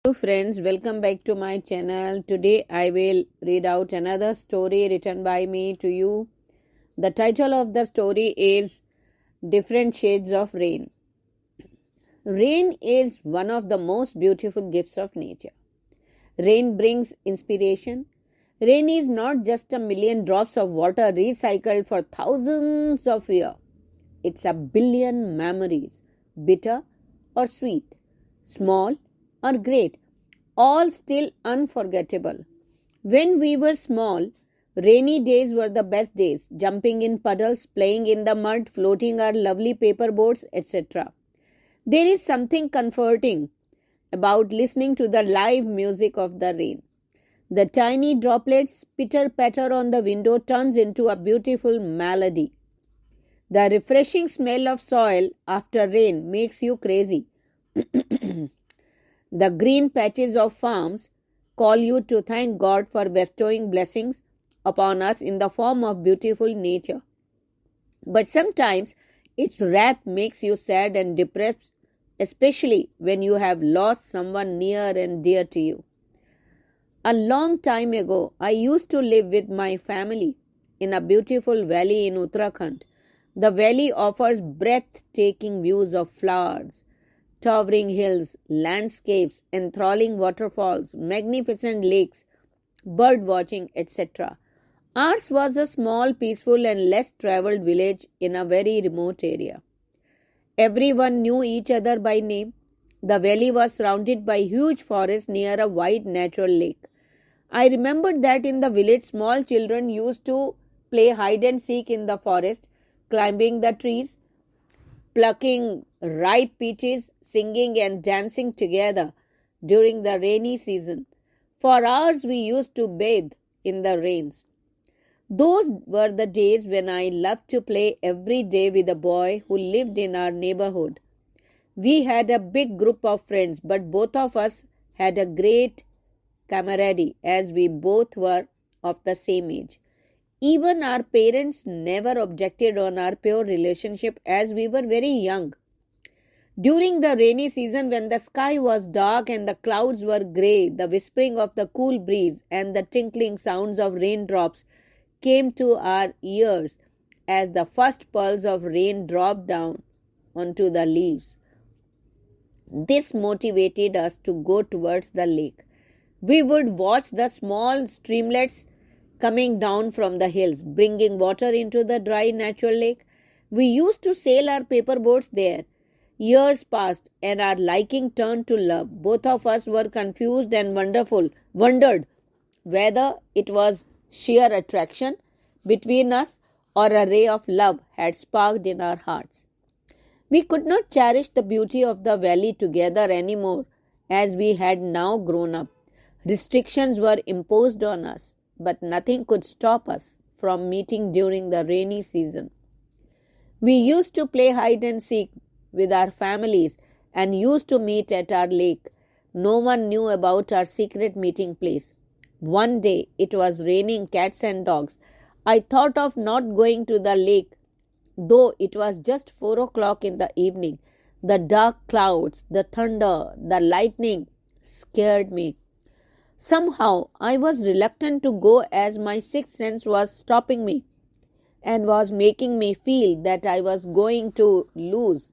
Hello friends, welcome back to my channel. Today I will read out another story written by me to you. The title of the story is Different Shades of Rain. Rain is one of the most beautiful gifts of nature. Rain brings inspiration. Rain is not just a million drops of water recycled for thousands of years. It's a billion memories, bitter or sweet, small or great, all still unforgettable. When we were small, rainy days were the best days, jumping in puddles, playing in the mud, floating our lovely paper boats, etc. There is something comforting about listening to the live music of the rain. The tiny droplets pitter-patter on the window turns into a beautiful melody. The refreshing smell of soil after rain makes you crazy. The green patches of farms call you to thank God for bestowing blessings upon us in the form of beautiful nature. But sometimes its wrath makes you sad and depressed, especially when you have lost someone near and dear to you. A long time ago, I used to live with my family in a beautiful valley in Uttarakhand. The valley offers breathtaking views of flowers, towering hills, landscapes, enthralling waterfalls, magnificent lakes, bird watching, etc. Ours was a small, peaceful, and less traveled village in a very remote area. Everyone knew each other by name. The valley was surrounded by huge forests near a wide natural lake. I remembered that in the village, small children used to play hide and seek in the forest, climbing the trees, plucking ripe peaches, singing and dancing together during the rainy season. For hours we used to bathe in the rains. Those were the days when I loved to play every day with a boy who lived in our neighborhood. We had a big group of friends, but both of us had a great camaraderie as we both were of the same age. Even our parents never objected on our pure relationship as we were very young. During the rainy season, when the sky was dark and the clouds were grey, the whispering of the cool breeze and the tinkling sounds of raindrops came to our ears as the first pearls of rain dropped down onto the leaves. This motivated us to go towards the lake. We would watch the small streamlets coming down from the hills, bringing water into the dry natural lake. We used to sail our paper boats there. Years passed and our liking turned to love. Both of us were confused and wondered whether it was sheer attraction between us or a ray of love had sparked in our hearts. We could not cherish the beauty of the valley together anymore as we had now grown up. Restrictions were imposed on us, but nothing could stop us from meeting during the rainy season. We used to play hide and seek with our families and used to meet at our lake. No one knew about our secret meeting place. One day it was raining cats and dogs. I thought of not going to the lake, though it was just 4 o'clock in the evening. The dark clouds, the thunder, the lightning scared me. Somehow I was reluctant to go as my sixth sense was stopping me and was making me feel that I was going to lose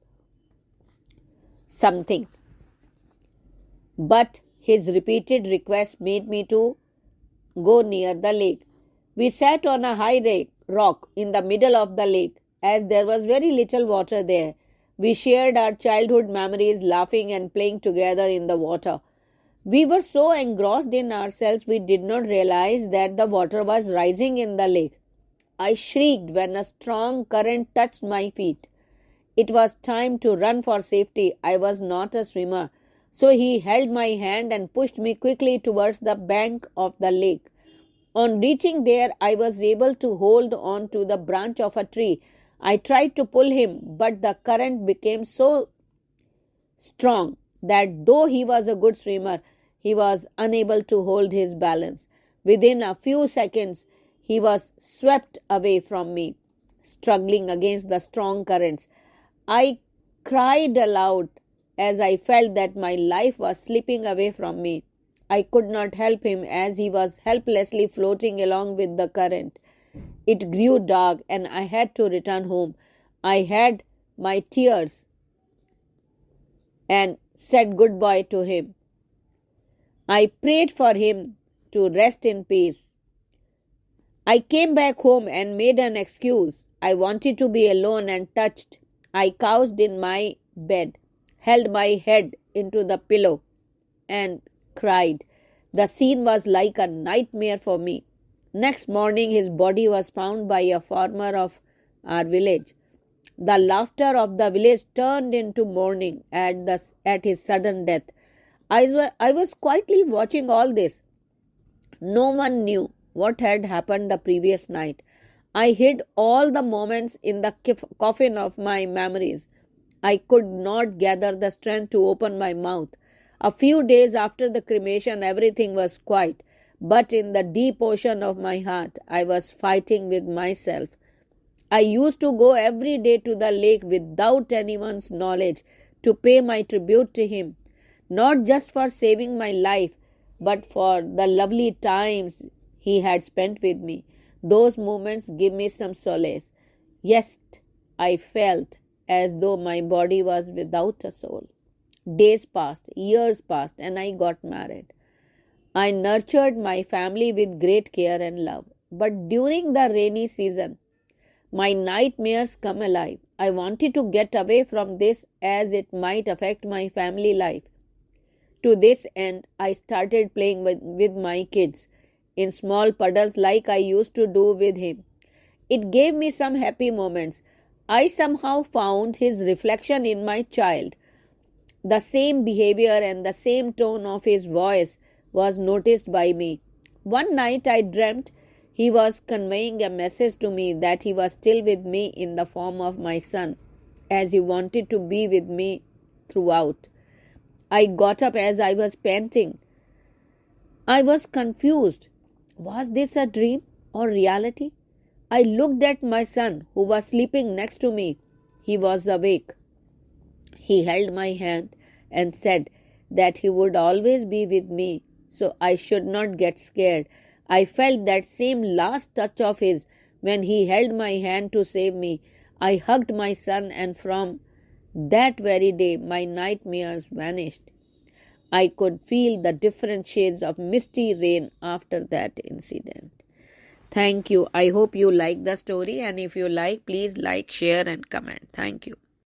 something. But his repeated request made me to go near the lake. We sat on a high rock in the middle of the lake as there was very little water there. We shared our childhood memories, laughing and playing together in the water. We were so engrossed in ourselves we did not realize that the water was rising in the lake. I shrieked when a strong current touched my feet. It was time to run for safety. I was not a swimmer, so he held my hand and pushed me quickly towards the bank of the lake. On reaching there, I was able to hold on to the branch of a tree. I tried to pull him, but the current became so strong that though he was a good swimmer, he was unable to hold his balance. Within a few seconds, he was swept away from me, struggling against the strong currents. I cried aloud as I felt that my life was slipping away from me. I could not help him as he was helplessly floating along with the current. It grew dark and I had to return home. I had my tears and said goodbye to him. I prayed for him to rest in peace. I came back home and made an excuse. I wanted to be alone and touched. I couched in my bed, held my head into the pillow, and cried. The scene was like a nightmare for me. Next morning, his body was found by a farmer of our village. The laughter of the village turned into mourning at his sudden death. I was quietly watching all this. No one knew what had happened the previous night. I hid all the moments in the coffin of my memories. I could not gather the strength to open my mouth. A few days after the cremation, everything was quiet, but in the deep ocean of my heart, I was fighting with myself. I used to go every day to the lake without anyone's knowledge to pay my tribute to him, not just for saving my life, but for the lovely times he had spent with me. Those moments give me some solace. Yes, I felt as though my body was without a soul. Days passed, years passed, and I got married. I nurtured my family with great care and love. But during the rainy season, my nightmares come alive. I wanted to get away from this as it might affect my family life. To this end, I started playing with my kids in small puddles like I used to do with him. It gave me some happy moments. I somehow found his reflection in my child. The same behavior and the same tone of his voice was noticed by me. One night I dreamt he was conveying a message to me that he was still with me in the form of my son, as he wanted to be with me throughout. I got up as I was panting. I was confused. Was this a dream or reality? I looked at my son, who was sleeping next to me. He was awake. He held my hand and said that he would always be with me, so I should not get scared. I felt that same last touch of his when he held my hand to save me. I hugged my son, and from that very day my nightmares vanished. I could feel the different shades of misty rain after that incident. Thank you. I hope you like the story, and if you like, please like, share and comment. Thank you.